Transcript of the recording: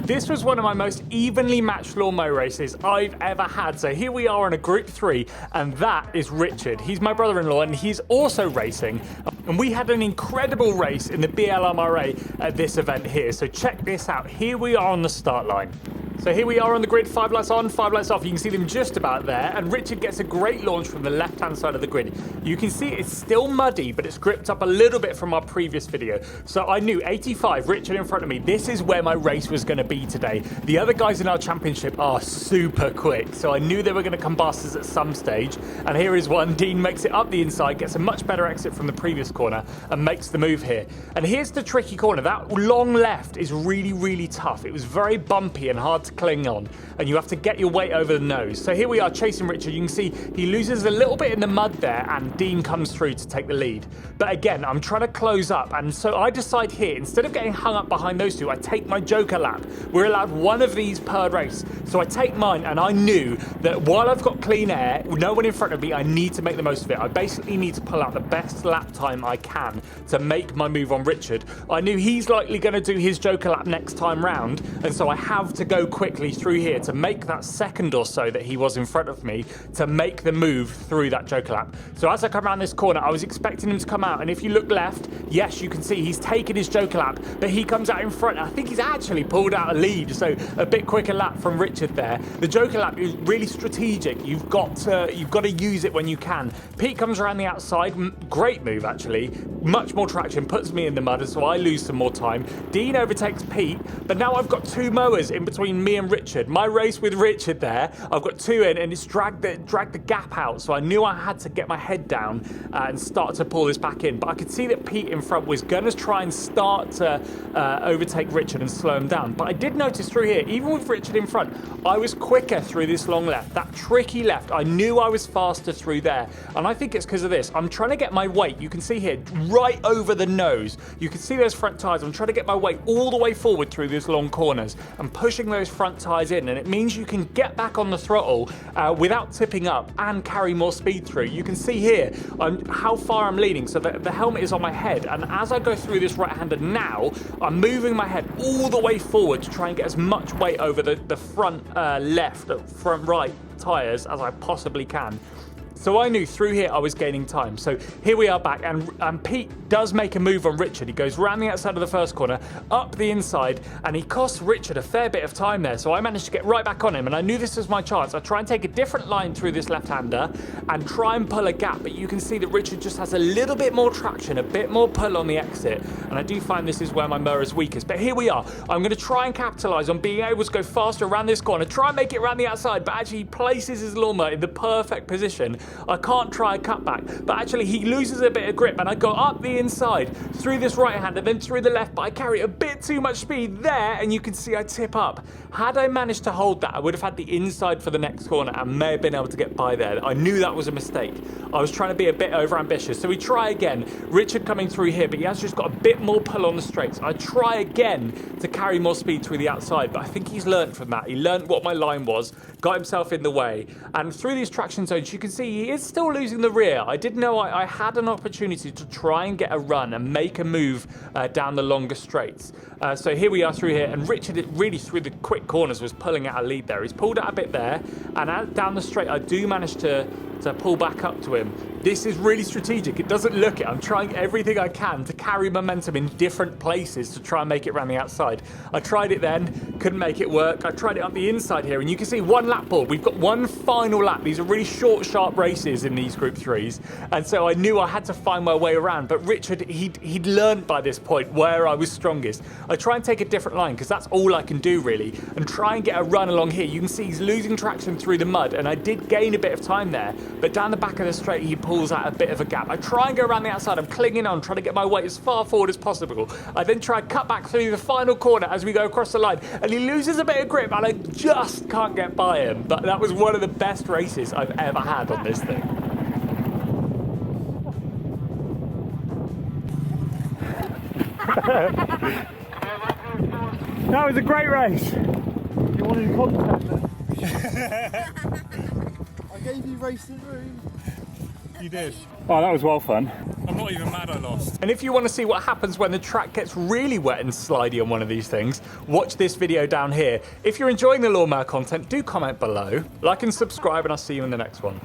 This was one of my most evenly matched lawnmower races I've ever had. So here we are in a Group 3, and that is Richard. He's my brother-in-law, and he's also racing. And we had an incredible race in the BLMRA at this event here. So check this out. Here we are on the start line. So here we are on the grid, 5 lights on, 5 lights off. You can see them just about there, and Richard gets a great launch from the left-hand side of the grid. You can see it's still muddy, but it's gripped up a little bit from our previous video. So I knew 85, Richard in front of me, this is where my race was going to be today. The other guys in our championship are super quick, so I knew they were going to combust us at some stage. And here is one. Dean makes it up the inside, gets a much better exit from the previous corner, and makes the move here. And here's the tricky corner. That long left is really, really tough. It was very bumpy and hard to cling on, and you have to get your weight over the nose. So here we are chasing Richard. You can see he loses a little bit in the mud there, and Dean comes through to take the lead. But again, I'm trying to close up, and so I decide here, instead of getting hung up behind those two, I take my joker lap. We're allowed one of these per race, so I take mine, and I knew that while I've got clean air, no one in front of me, I need to make the most of it. I basically need to pull out the best lap time I can to make my move on Richard. I knew he's likely going to do his joker lap next time round, and so I have to go quickly through here to make that second or so that he was in front of me to make the move through that joker lap. So as I come around this corner, I was expecting him to come out, and if you look left, yes, you can see he's taken his joker lap, but he comes out in front. I think he's actually pulled out a lead, so a bit quicker lap from Richard there. The joker lap is really strategic. You've got to use it when you can. Pete comes around the outside, great move actually, much more traction, puts me in the mud, so I lose some more time. Dean overtakes Pete, but now I've got two mowers in between me and Richard. My race with Richard there, I've got two in, and it's dragged the gap out, so I knew I had to get my head down and start to pull this back in. But I could see that Pete in front was going to try and start to overtake Richard and slow him down. But I did notice through here, even with Richard in front, I was quicker through this long left. That tricky left, I knew I was faster through there. And I think it's because of this. I'm trying to get my weight, you can see here, right over the nose. You can see those front tyres. I'm trying to get my weight all the way forward through these long corners and pushing those front tyres in. And it means you can get back on the throttle without tipping up and carry more speed through. You can see here how far I'm leaning. So the helmet is on my head. And as I go through this right-hander now, I'm moving my head all the way forward to try and get as much weight over the front front right tyres as I possibly can. So I knew through here I was gaining time. So here we are back, and Pete does make a move on Richard. He goes round the outside of the first corner, up the inside, and he costs Richard a fair bit of time there. So I managed to get right back on him, and I knew this was my chance. I try and take a different line through this left-hander and try and pull a gap, but you can see that Richard just has a little bit more traction, a bit more pull on the exit, and I do find this is where my mower is weakest. But here we are. I'm going to try and capitalise on being able to go faster around this corner, try and make it around the outside, but actually he places his lawnmower in the perfect position. I can't try a cutback, but actually he loses a bit of grip, and I go up the inside through this right hand and then through the left, but I carry a bit too much speed there, and you can see I tip up. Had I managed to hold that, I would have had the inside for the next corner and may have been able to get by there. I knew that was a mistake. I was trying to be a bit over ambitious, so we try again. Richard coming through here, but he has just got a bit more pull on the straights. I try again to carry more speed through the outside, but I think he's learned from that. He learned what my line was, got himself in the way, and through these traction zones, you can see he is still losing the rear. I did know I had an opportunity to try and get a run and make a move down the longer straights. So here we are through here, and Richard really through the quick corners was pulling out a lead there. He's pulled out a bit there, and down the straight I do manage to pull back up to him. This is really strategic. It doesn't look it. I'm trying everything I can to carry momentum in different places to try and make it around the outside. I tried it then, couldn't make it work. I tried it up the inside here, and you can see one lap board. We've got one final lap. These are really short, sharp races in these Group 3s, and so I knew I had to find my way around. But Richard, he'd learned by this point where I was strongest. I try and take a different line because that's all I can do really, and try and get a run along here. You can see he's losing traction through the mud, and I did gain a bit of time there, but down the back of the straight he pulls out a bit of a gap. I try and go around the outside. I'm clinging on, trying to get my weight as far forward as possible. I then try and cut back through the final corner as we go across the line, and he loses a bit of grip, and I just can't get by him. But that was one of the best races I've ever had on this thing. That was a great race. You wanted contact then? I gave you racing room. You did. Oh, that was well fun. not even mad I lost. And if you want to see what happens when the track gets really wet and slidey on one of these things, watch this video down here. If you're enjoying the lawnmower content, do comment below, like and subscribe, and I'll see you in the next one.